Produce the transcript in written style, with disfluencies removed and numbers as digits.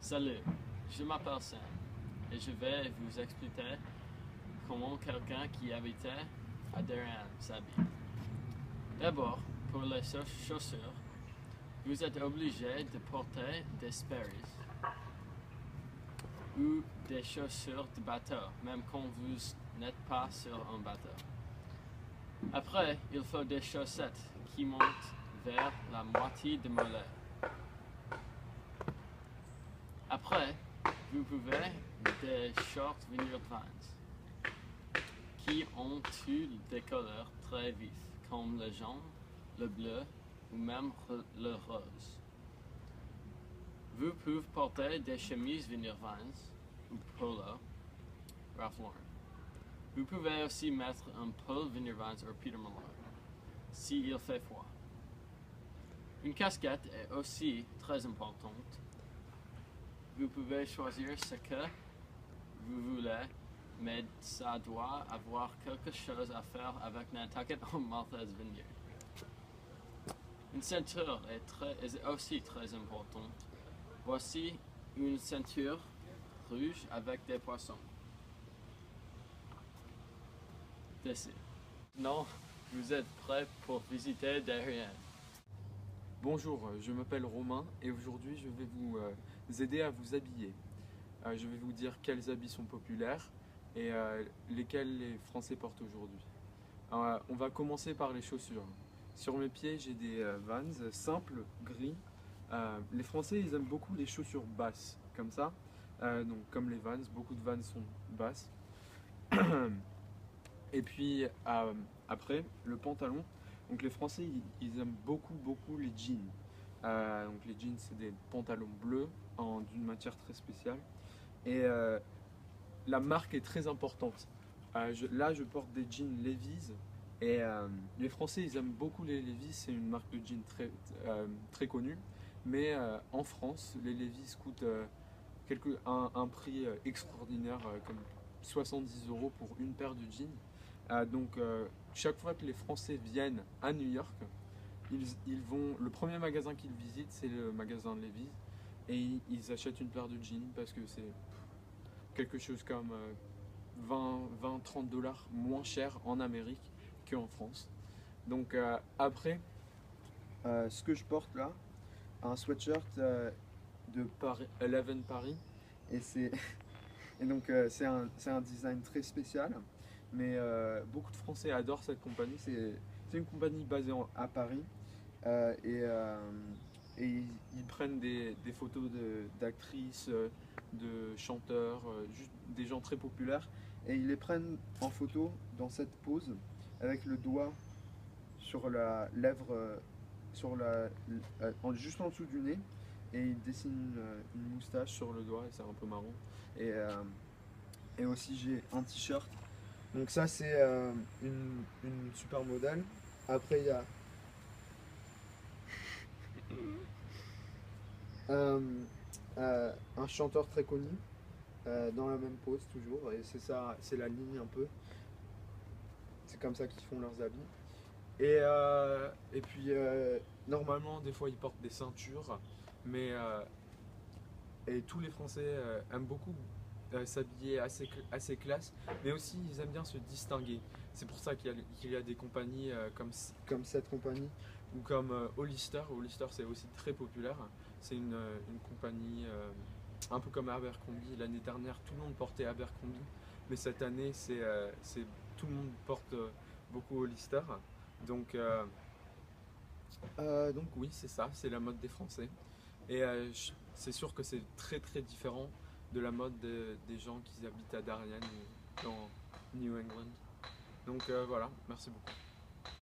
Salut, je m'appelle Sam et je vais vous expliquer comment quelqu'un qui habitait à Darien s'habille. D'abord, pour les chaussures, vous êtes obligé de porter des Sperry's ou des chaussures de bateau, même quand vous n'êtes pas sur un bateau. Après, il faut des chaussettes qui montent vers la moitié de mollet. Après, vous pouvez des shorts Vineyard Vans qui ont eu des couleurs très vives, comme le jaune, le bleu ou même le rose. Vous pouvez porter des chemises Vineyard Vans ou polo Ralph Lauren. Vous pouvez aussi mettre un pull Vineyard Vans ou Peter Millar s'il fait froid. Une casquette est aussi très importante. Vous pouvez choisir ce que vous voulez, mais ça doit avoir quelque chose à faire avec Nantucket ou Martha's Vineyard. Une ceinture est aussi très importante. Voici une ceinture rouge avec des poissons. Dessus. Non, vous êtes prêts pour visiter Darien. Bonjour, je m'appelle Romain et aujourd'hui je vais vous aider à vous habiller. Je vais vous dire quels habits sont populaires et lesquels les Français portent aujourd'hui. On va commencer par les chaussures. Sur mes pieds j'ai des Vans simples, gris. Les Français ils aiment beaucoup les chaussures basses, comme ça. Donc comme les Vans, beaucoup de Vans sont basses. Et puis après, le pantalon. Donc les Français, ils aiment beaucoup les jeans. Donc les jeans, c'est des pantalons bleus d'une matière très spéciale. Et la marque est très importante. Là, je porte des jeans Levi's. Et les Français, ils aiment beaucoup les Levi's. C'est une marque de jeans très connue. Mais en France, les Levi's coûtent un prix extraordinaire, comme 70 € pour une paire de jeans. Donc chaque fois que les Français viennent à New York, le premier magasin qu'ils visitent, c'est le magasin Levi's, et ils achètent une paire de jeans parce que c'est quelque chose comme 20-30 $ moins cher en Amérique qu'en France. Donc après, ce que je porte là, un sweatshirt de Paris, 11 Paris, et donc c'est un design très spécial. Mais beaucoup de Français adorent cette compagnie. C'est une compagnie basée à Paris. Et ils prennent des photos d'actrices, de chanteurs, juste des gens très populaires. Et ils les prennent en photo dans cette pose avec le doigt sur la lèvre, juste en dessous du nez. Et ils dessinent une moustache sur le doigt et c'est un peu marrant. Et aussi j'ai un t-shirt. Donc ça c'est une super modèle. Après il y a un chanteur très connu dans la même pose toujours. Et c'est ça, c'est la ligne un peu. C'est comme ça qu'ils font leurs habits. Et puis normalement des fois ils portent des ceintures. Mais et tous les Français aiment beaucoup s'habiller assez classe, mais aussi ils aiment bien se distinguer. C'est pour ça qu'il y a des compagnies comme cette compagnie ou comme Hollister. Hollister c'est aussi très populaire. C'est une compagnie un peu comme Abercrombie. L'année dernière tout le monde portait Abercrombie, mais cette année tout le monde porte beaucoup Hollister. Donc oui, c'est ça, c'est la mode des Français. Et c'est sûr que c'est très différent de la mode des gens qui habitent à Darien ou dans New England. Donc voilà, merci beaucoup.